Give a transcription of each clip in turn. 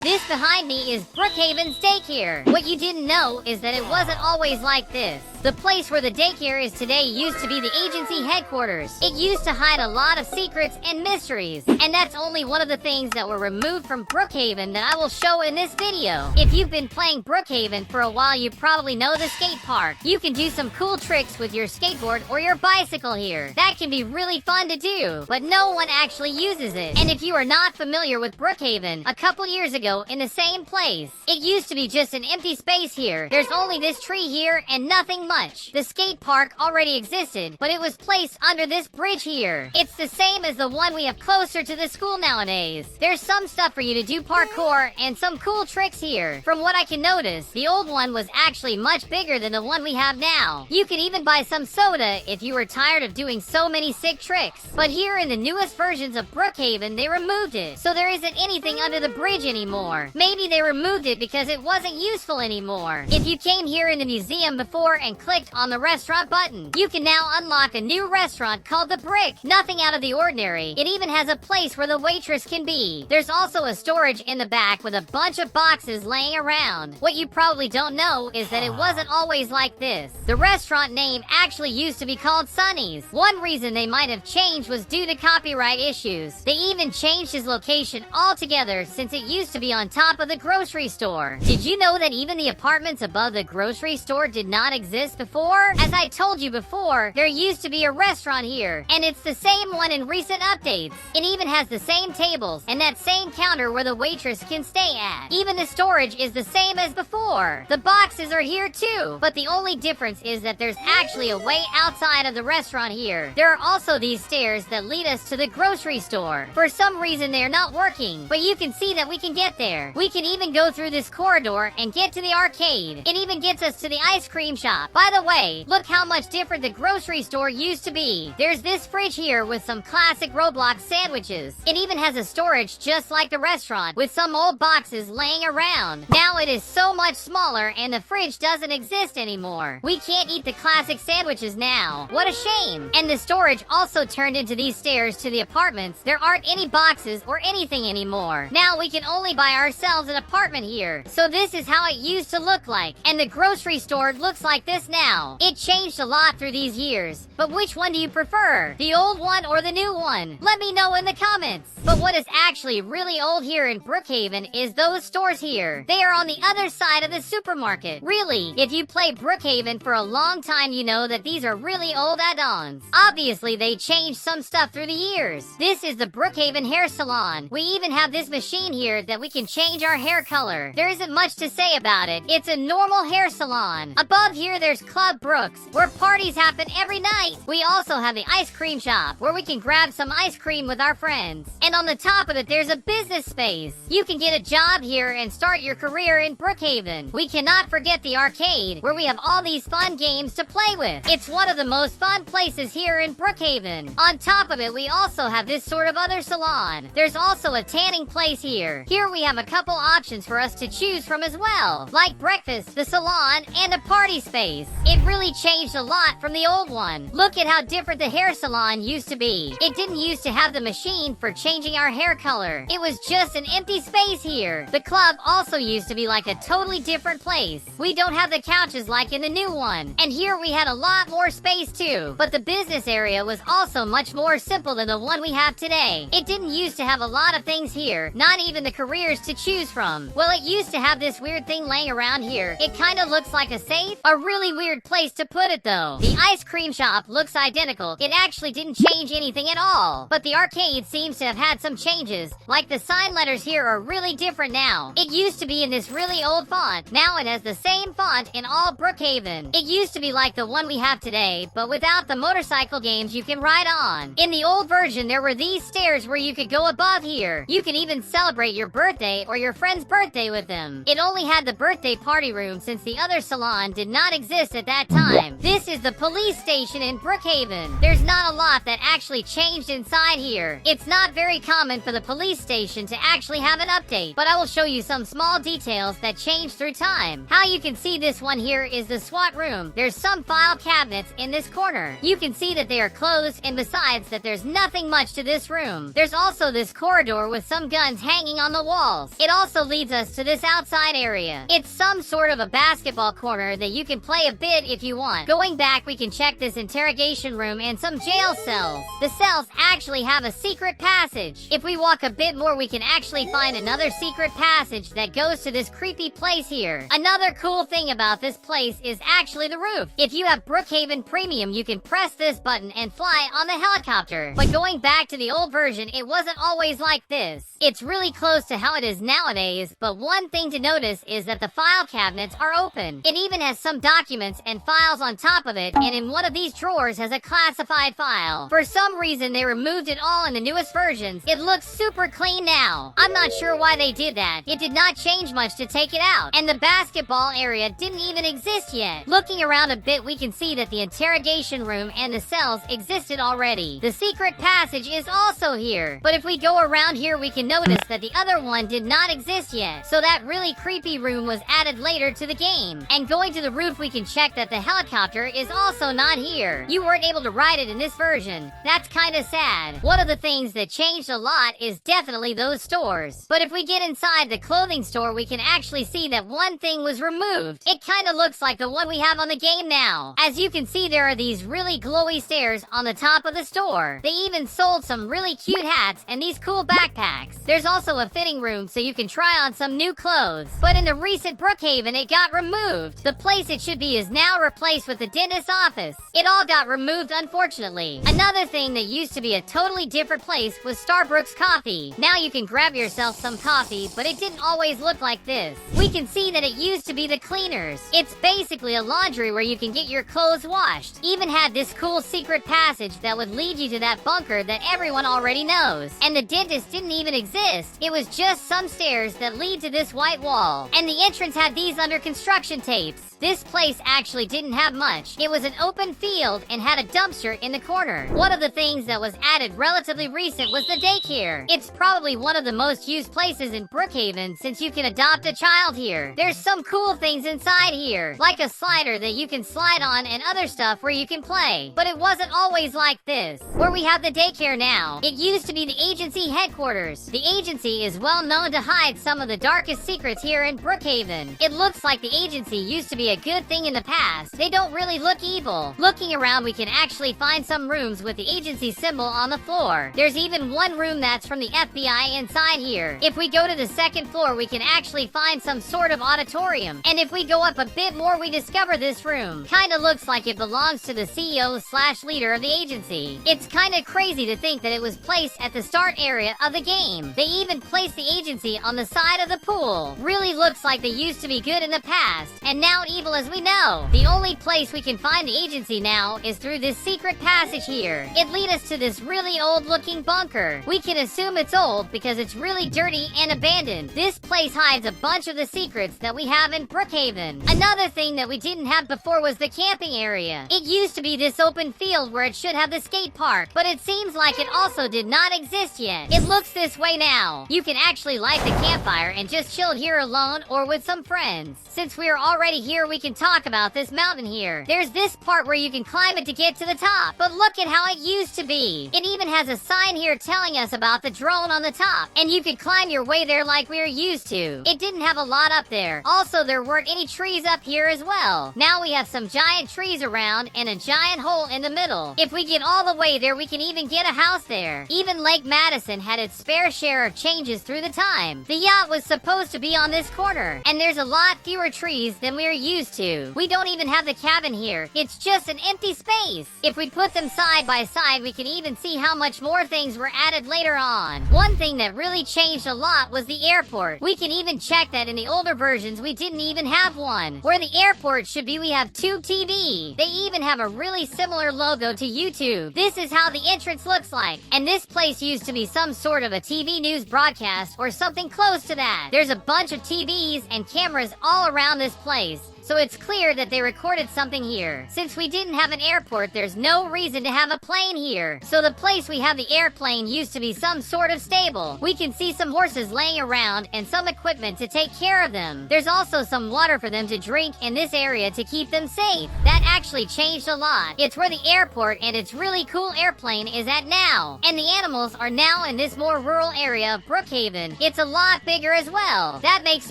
This behind me is Brookhaven's daycare. What you didn't know is that it wasn't always like this. The place where the daycare is today used to be the agency headquarters. It used to hide a lot of secrets and mysteries. And that's only one of the things that were removed from Brookhaven that I will show in this video. If you've been playing Brookhaven for a while, you probably know the skate park. You can do some cool tricks with your skateboard or your bicycle here. That can be really fun to do, but no one actually uses it. And if you are not familiar with Brookhaven, a couple years ago in the same place, it used to be just an empty space here. There's only this tree here and nothing much. The skate park already existed, but it was placed under this bridge here. It's the same as the one we have closer to the school nowadays. There's some stuff for you to do parkour and some cool tricks here. From what I can notice, the old one was actually much bigger than the one we have now. You could even buy some soda if you were tired of doing so many sick tricks. But here in the newest versions of Brookhaven, they removed it, so there isn't anything under the bridge anymore. Maybe they removed it because it wasn't useful anymore. If you came here in the museum before and clicked on the restaurant button, you can now unlock a new restaurant called the Brick. Nothing out of the ordinary. It even has a place where the waitress can be. There's also a storage in the back with a bunch of boxes laying around. What you probably don't know is that it wasn't always like this. The restaurant name actually used to be called Sunny's. One reason they might have changed was due to copyright issues. They even changed his location altogether since it used to be on top of the grocery store. Did you know that even the apartments above the grocery store did not exist before? As I told you before, there used to be a restaurant here, and it's the same one in recent updates. It even has the same tables and that same counter where the waitress can stay at. Even the storage is the same as before. The boxes are here too, but the only difference is that there's actually a way outside of the restaurant here. There are also these stairs that lead us to the grocery store. For some reason, they're not working, but you can see that we can get there. We can even go through this corridor and get to the arcade. It even gets us to the ice cream shop. By the way, look how much different the grocery store used to be. There's this fridge here with some classic Roblox sandwiches. It even has a storage just like the restaurant with some old boxes laying around. Now it is so much smaller and the fridge doesn't exist anymore. We can't eat the classic sandwiches now. What a shame. And the storage also turned into these stairs to the apartments. There aren't any boxes or anything anymore. Now we can only buy ourselves an apartment here. So this is how it used to look like. And the grocery store looks like this now. It changed a lot through these years. But which one do you prefer? The old one or the new one? Let me know in the comments. But what is actually really old here in Brookhaven is those stores here. They are on the other side of the supermarket. Really, if you play Brookhaven for a long time, you know that these are really old add-ons. Obviously, they changed some stuff through the years. This is the Brookhaven hair salon. We even have this machine here that we can change our hair color. There isn't much to say about it. It's a normal hair salon. Above here, there's Club Brooks, where parties happen every night. We also have the ice cream shop, where we can grab some ice cream with our friends. And on the top of it, there's a business space. You can get a job here and start your career in Brookhaven. We cannot forget the arcade, where we have all these fun games to play with. It's one of the most fun places here in Brookhaven. On top of it, we also have this sort of other salon. There's also a tanning place here. Here we have a couple options for us to choose from as well, like breakfast, the salon, and a party space. It really changed a lot from the old one. Look at how different the hair salon used to be. It didn't used to have the machine for changing our hair color. It was just an empty space here. The club also used to be like a totally different place. We don't have the couches like in the new one. And here we had a lot more space too. But the business area was also much more simple than the one we have today. It didn't used to have a lot of things here, not even the careers to choose from. Well, it used to have this weird thing laying around here. It kind of looks like a safe. A really weird place to put it though. The ice cream shop looks identical. It actually didn't change anything at all. But the arcade seems to have had some changes. Like the sign letters here are really different now. It used to be in this really old font. Now it has the same font in all Brookhaven. It used to be like the one we have today, but without the motorcycle games you can ride on. In the old version, there were these stairs where you could go above here. You could even celebrate your birthday or your friend's birthday with them. It only had the birthday party room since the other salon did not exist exist at that time. This is the police station in Brookhaven. There's not a lot that actually changed inside here. It's not very common for the police station to actually have an update, but I will show you some small details that change through time. How you can see this one here is the SWAT room. There's some file cabinets in this corner. You can see that they are closed, and besides that, there's nothing much to this room. There's also this corridor with some guns hanging on the walls. It also leads us to this outside area. It's some sort of a basketball corner that you can play a bit if you want. Going back, we can check this interrogation room and some jail cells. The cells actually have a secret passage. If we walk a bit more, we can actually find another secret passage that goes to this creepy place here. Another cool thing about this place is actually the roof. If you have Brookhaven Premium, you can press this button and fly on the helicopter. But going back to the old version, it wasn't always like this. It's really close to how it is nowadays, but one thing to notice is that the file cabinets are open. It even has some documents and files on top of it, and in one of these drawers has a classified file. For some reason, they removed it all in the newest versions. It looks super clean now. I'm not sure why they did that. It did not change much to take it out, and the basketball area didn't even exist yet. Looking around a bit, we can see that the interrogation room and the cells existed already. The secret passage is also here, but if we go around here, we can notice that the other one did not exist yet, so that really creepy room was added later to the game. And going to the roof, we can check that the helicopter is also not here. You weren't able to ride it in this version. That's kinda sad. One of the things that changed a lot is definitely those stores. But if we get inside the clothing store, we can actually see that one thing was removed. It kinda looks like the one we have on the game now. As you can see, there are these really glowy stairs on the top of the store. They even sold some really cute hats and these cool backpacks. There's also a fitting room so you can try on some new clothes. But in the recent Brookhaven, it got removed. The place it should be is now replaced with the dentist's office. It all got removed, unfortunately. Another thing that used to be a totally different place was Starbucks coffee. Now you can grab yourself some coffee, but it didn't always look like this. We can see that it used to be the cleaners. It's basically a laundry where you can get your clothes washed. Even had this cool secret passage that would lead you to that bunker that everyone already knows. And the dentist didn't even exist. It was just some stairs that lead to this white wall. And the entrance had these under construction tapes. This place actually didn't have much. It was an open field and had a dumpster in the corner. One of the things that was added relatively recent was the daycare. It's probably one of the most used places in Brookhaven since you can adopt a child here. There's some cool things inside here, like a slider that you can slide on and other stuff where you can play. But it wasn't always like this. Where we have the daycare now, it used to be the agency headquarters. The agency is well known to hide some of the darkest secrets here in Brookhaven. It looks like the agency used to be a good thing in the past. They don't really look evil. Looking around, we can actually find some rooms with the agency symbol on the floor. There's even one room that's from the FBI inside here. If we go to the second floor, we can actually find some sort of auditorium. And if we go up a bit more, we discover this room. Kinda looks like it belongs to the CEO/leader of the agency. It's kinda crazy to think that it was placed at the start area of the game. They even placed the agency on the side of the pool. Really looks like they used to be good in the past, and now evil as we know. The only place we can find the agency now is through this secret passage here. It leads us to this really old looking bunker. We can assume it's old because it's really dirty and abandoned. This place hides a bunch of the secrets that we have in Brookhaven. Another thing that we didn't have before was the camping area. It used to be this open field where it should have the skate park, but it seems like it also did not exist yet. It looks this way now. You can actually light the campfire and just chill here alone or with some friends. Since we are already here, we can talk about this mountain here. There's this part where you can climb it to get to the top, but look at how it used to be. It even has a sign here telling us about the drone on the top, and you could climb your way there like we are used to. It didn't have a lot up there. Also, there weren't any trees up here as well. Now we have some giant trees around and a giant hole in the middle. If we get all the way there, we can even get a house there. Even Lake Madison had its fair share of changes through the time. The yacht was supposed to be on this corner, and there's a lot fewer trees than we are used to. We don't even have the cabin here. It's just an empty space. If we put them side by side, we can even see how much more things were added later on. One thing that really changed a lot was the airport. We can even check that in the older versions we didn't even have one. Where the airport should be, we have Tube TV. They even have a really similar logo to YouTube. This is how the entrance looks like. And this place used to be some sort of a TV news broadcast or something close to that. There's a bunch of TVs and cameras all around this place. so it's clear that they recorded something here. Since we didn't have an airport, there's no reason to have a plane here. So the place we have the airplane used to be some sort of stable. We can see some horses laying around and some equipment to take care of them. There's also some water for them to drink in this area to keep them safe. That actually changed a lot. It's where the airport and its really cool airplane is at now. And the animals are now in this more rural area of Brookhaven. It's a lot bigger as well. That makes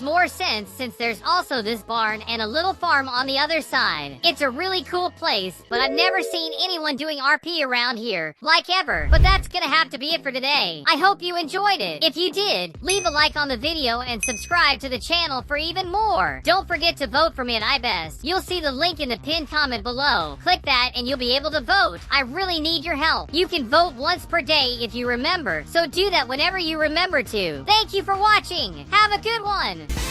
more sense since there's also this barn and a little farm on the other side. It's a really cool place, but I've never seen anyone doing RP around here, like ever. But that's gonna have to be it for today. I hope you enjoyed it. If you did, leave a like on the video and subscribe to the channel for even more. Don't forget to vote for me at iBest. You'll see the link in the pinned comment below. Click that and you'll be able to vote. I really need your help. You can vote once per day if you remember, so do that whenever you remember to. Thank you for watching. Have a good one.